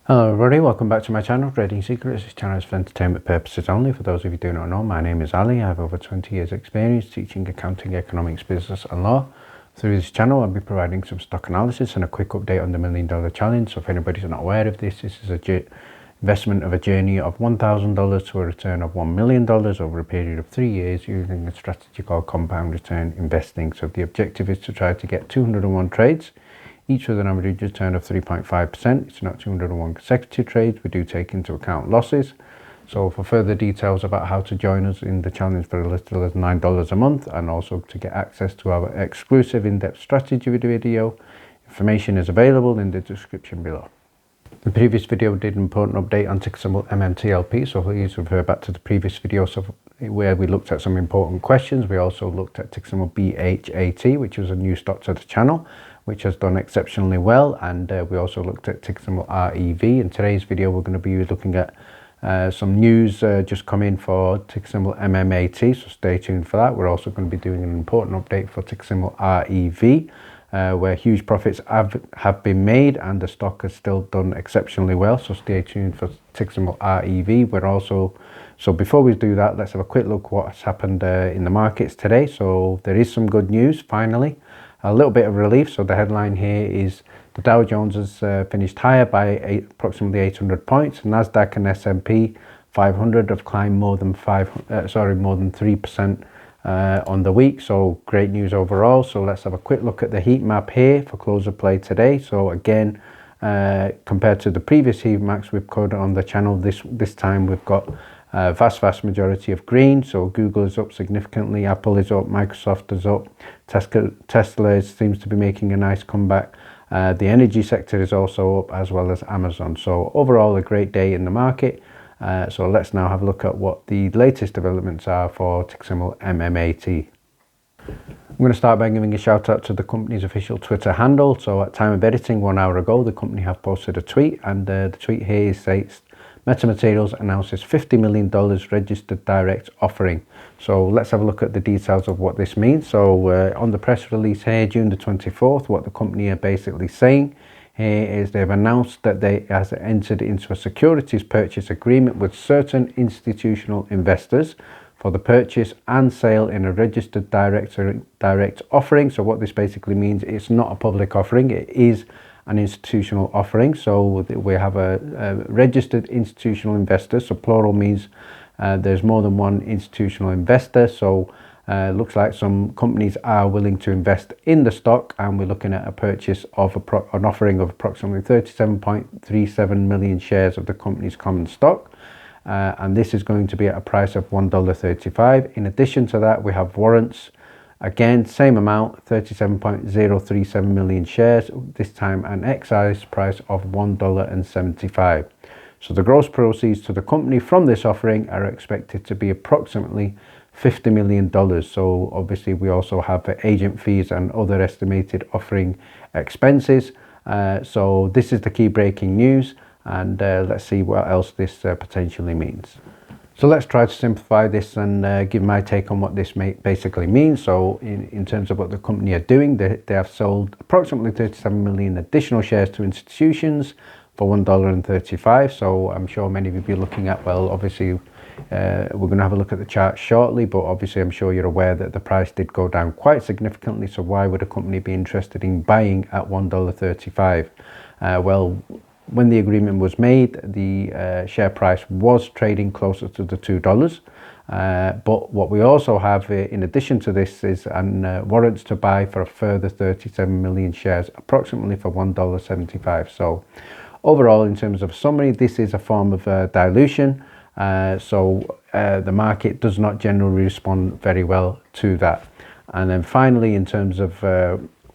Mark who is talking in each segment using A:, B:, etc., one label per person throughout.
A: Hello everybody, welcome back to my channel, Trading Secrets. This channel is for entertainment purposes only. For those of you who do not know, my name is Ali. I have over 20 years experience teaching accounting, economics, business and law. Through this channel I'll be providing some stock analysis and a quick update on the $1 Million Challenge. So if anybody's not aware of this, this is a investment of a journey of $1,000 to a return of $1 million over a period of 3 years using a strategy called compound return investing. So the objective is to try to get 201 trades, each with an average return of 3.5%. It's not 201 consecutive trades. We do take into account losses. So for further details about how to join us in the challenge for as little as $9 a month, and also to get access to our exclusive in-depth strategy video, information is available in the description below. The previous video did an important update on ticker symbol MMTLP, so please refer back to the previous video where we looked at some important questions. We also looked at ticker symbol BHAT, which was a new stock to the channel, which has done exceptionally well, and we also looked at ticker symbol REV. In today's video we're going to be looking at some news just come in for ticker symbol MMAT, so stay tuned for that. We're also going to be doing an important update for ticker symbol REV, where huge profits have been made and the stock has still done exceptionally well, so stay tuned for ticker symbol REV. So before we do that, let's have a quick look what's happened in the markets today. So there is some good news finally, a little bit of relief. So the headline here is the Dow Jones has finished higher by approximately 800 points. Nasdaq and S&P 500 have climbed more than 3% on the week, so great news overall. So let's have a quick look at the heat map here for close of play today. So again, compared to the previous heat maps we've covered on the channel, this time we've got vast majority of green. So Google is up significantly, Apple is up, Microsoft is up, Tesla seems to be making a nice comeback. The energy sector is also up, as well as Amazon. So overall a great day in the market. So let's now have a look at what the latest developments are for ticker symbol MMAT. I'm going to start by giving a shout out to the company's official Twitter handle. So at time of editing 1 hour ago, the company have posted a tweet, and the tweet here states, Meta Materials announces $50 million registered direct offering. So let's have a look at the details of what this means. So on the press release here, June the 24th, what the company are basically saying here is they've announced that they has entered into a securities purchase agreement with certain institutional investors for the purchase and sale in a registered direct offering. So what this basically means, it's not a public offering, it is an institutional offering. So we have a registered institutional investor, so plural means there's more than one institutional investor. So looks like some companies are willing to invest in the stock, and we're looking at a purchase of an offering of approximately 37.37 million shares of the company's common stock, and this is going to be at a price of $1.35. In addition to that, we have warrants, again same amount, 37.037 million shares, this time an exercise price of $1.75. So the gross proceeds to the company from this offering are expected to be approximately $50 million. So obviously we also have agent fees and other estimated offering expenses. So this is the key breaking news, and let's see what else this potentially means. So let's try to simplify this and give my take on what this basically means. So in terms of what the company are doing, they have sold approximately 37 million additional shares to institutions for $1.35. So I'm sure many of you will be looking at, well, obviously we're going to have a look at the chart shortly, but obviously I'm sure you're aware that the price did go down quite significantly. So why would a company be interested in buying at $1.35? Well, when the agreement was made, the share price was trading closer to the $2. But what we also have in addition to this is warrants to buy for a further 37 million shares, approximately for $1.75. So overall, in terms of summary, this is a form of dilution. So the market does not generally respond very well to that. And then finally, in terms of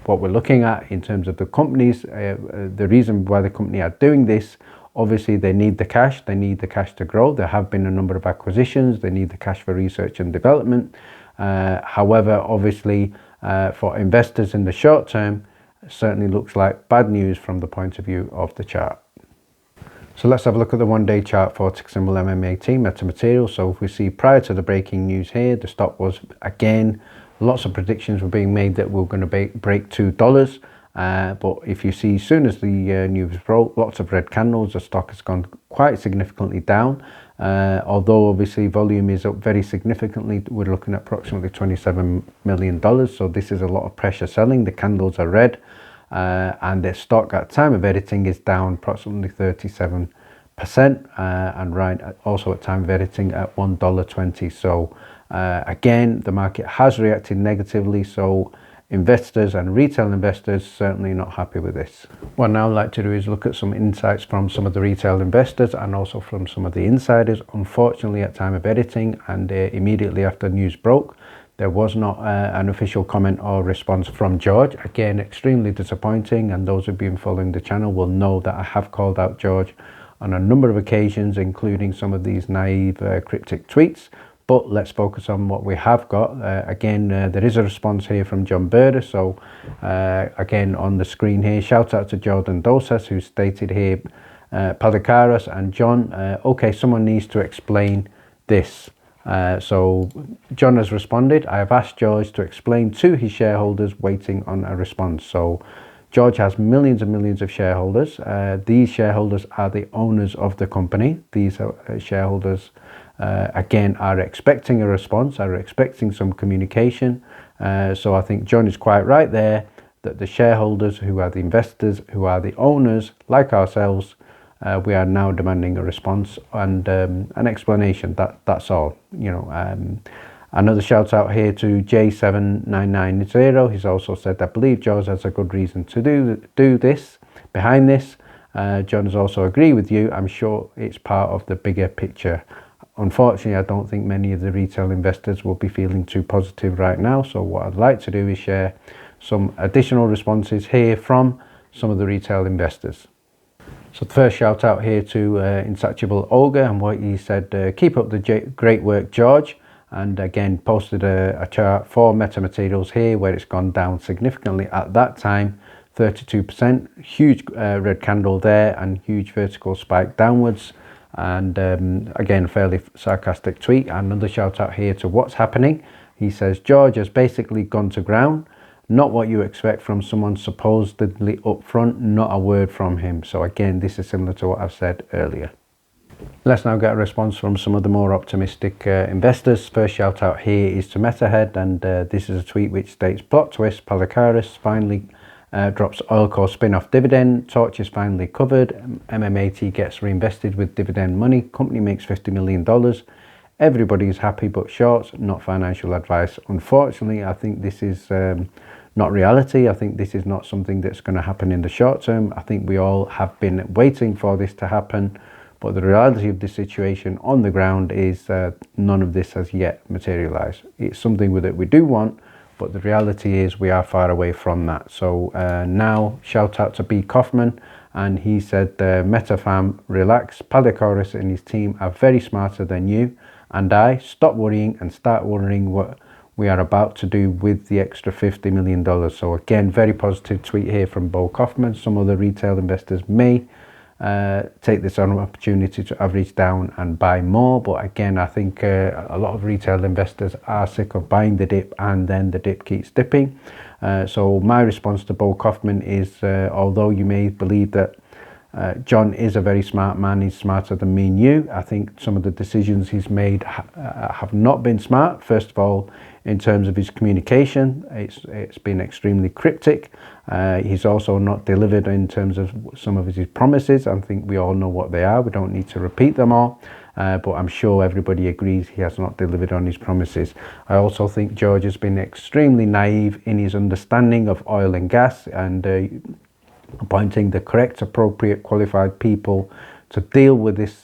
A: what we're looking at in terms of the companies, the reason why the company are doing this, obviously they need the cash to grow. There have been a number of acquisitions, they need the cash for research and development. However, obviously for investors in the short term, it certainly looks like bad news from the point of view of the chart. So let's have a look at the one-day chart for ticker symbol MMAT, Meta Materials. So if we see prior to the breaking news here, the stock was, again, lots of predictions were being made that we're going to break $2, But if you see, as soon as the news broke, lots of red candles, the stock has gone quite significantly down. Although obviously volume is up very significantly, we're looking at approximately $27 million. So this is a lot of pressure selling. The candles are red, and the stock at time of editing is down approximately 37%, and right also at time of editing at $1.20. So again, the market has reacted negatively. So investors and retail investors certainly not happy with this. What I'd now like to do is look at some insights from some of the retail investors and also from some of the insiders. Unfortunately, at time of editing and immediately after news broke, there was not an official comment or response from George. Again, extremely disappointing, and those who've been following the channel will know that I have called out George on a number of occasions, including some of these naive cryptic tweets. But let's focus on what we have got. Again, there is a response here from John Berder. So again, on the screen here, shout out to Jordan Dosas, who stated here, Padakaras and John, okay, someone needs to explain this. So John has responded, I have asked George to explain to his shareholders, waiting on a response. So George has millions and millions of shareholders. These shareholders are the owners of the company. These shareholders again are expecting a response, are expecting some communication. So I think John is quite right there, that the shareholders, who are the investors, who are the owners like ourselves, we are now demanding a response and an explanation. That's all. You know, another shout out here to J7990. He's also said, I believe George has a good reason to do this behind this. John has also agreed with you. I'm sure it's part of the bigger picture. Unfortunately, I don't think many of the retail investors will be feeling too positive right now. So what I'd like to do is share some additional responses here from some of the retail investors. So the first shout out here to Insatiable Olga, and what he said, keep up the great work, George. And again, posted a chart for Metamaterials here where it's gone down significantly at that time, 32%, huge red candle there and huge vertical spike downwards. And again, fairly sarcastic tweet. Another shout out here to What's Happening. He says, George has basically gone to ground. Not what you expect from someone supposedly upfront, not a word from him. So again, this is similar to what I've said earlier. Let's now get a response from some of the more optimistic investors. First shout out here is to MetaHead, and this is a tweet which states, plot twist, Palakaris finally drops Oilco spin-off dividend, Torch is finally covered, MMAT gets reinvested with dividend money, company makes $50 million. Everybody is happy but shorts, not financial advice. Unfortunately, I think this is not reality. I think this is not something that's going to happen in the short term. I think we all have been waiting for this to happen. But the reality of the situation on the ground is none of this has yet materialized. It's something that we do want, but the reality is we are far away from that. So now shout out to B. Kaufman, and he said, Metafam, relax, Padakoris and his team are very smarter than you and I. Stop worrying and start wondering what we are about to do with the extra $50 million. So again, very positive tweet here from Bo Kaufman. Some other retail investors may take this on an opportunity to average down and buy more, but again, I think a lot of retail investors are sick of buying the dip and then the dip keeps dipping. So my response to Bo Kaufman is, although you may believe that John is a very smart man, he's smarter than me and you, I think some of the decisions he's made have not been smart. First of all, in terms of his communication, it's been extremely cryptic. He's also not delivered in terms of some of his promises. I think we all know what they are. We don't need to repeat them all. But I'm sure everybody agrees he has not delivered on his promises. I also think George has been extremely naive in his understanding of oil and gas, and appointing the correct, appropriate, qualified people to deal with this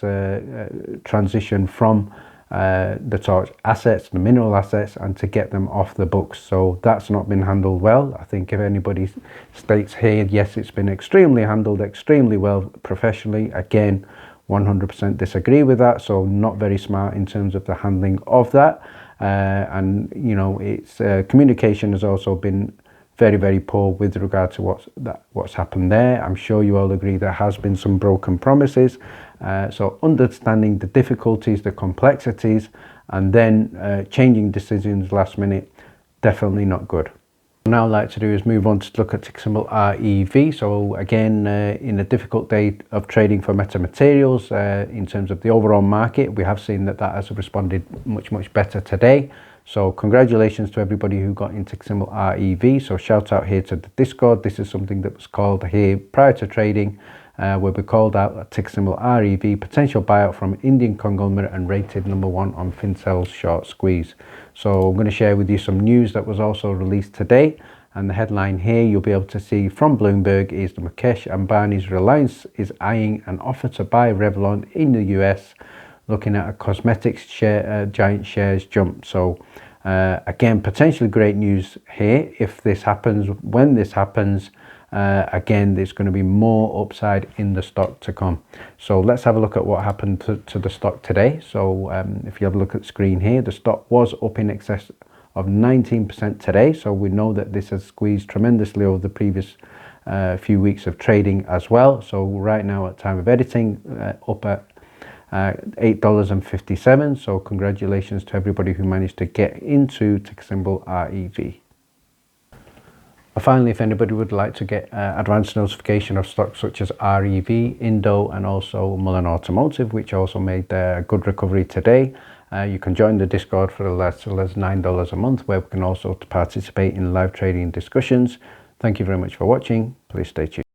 A: transition from the Torch assets, the mineral assets, and to get them off the books. So that's not been handled well. I think if anybody states here, yes, it's been extremely handled, extremely well, professionally, again, 100% disagree with that. So not very smart in terms of the handling of that. And, you know, it's communication has also been very, very poor with regard to what's happened there. I'm sure you all agree there has been some broken promises. So understanding the difficulties, the complexities, and then changing decisions last minute, definitely not good. Now I'd like to do is move on to look at ticker symbol REV. So again, in a difficult day of trading for metamaterials, in terms of the overall market, we have seen that has responded much better today. So congratulations to everybody who got in ticker symbol REV. So shout out here to the Discord. This is something that was called here prior to trading, where we called out a ticker symbol REV, potential buyout from Indian conglomerate and rated #1 on FinCell's short squeeze. So I'm going to share with you some news that was also released today, and the headline here you'll be able to see from Bloomberg is the Mukesh Ambani's Reliance is eyeing an offer to buy Revlon in the US, looking at a cosmetics share, giant shares jump. So again, potentially great news here if this happens. When this happens, again, there's going to be more upside in the stock to come. So let's have a look at what happened to the stock today. So if you have a look at the screen here, the stock was up in excess of 19% today. So we know that this has squeezed tremendously over the previous few weeks of trading as well. So right now at time of editing, up at $8.57. So congratulations to everybody who managed to get into ticker symbol REV. Finally, if anybody would like to get advanced notification of stocks such as REV, Indo, and also Mullen Automotive, which also made a good recovery today, you can join the Discord for as little as $9 a month, where we can also participate in live trading discussions. Thank you very much for watching. Please stay tuned.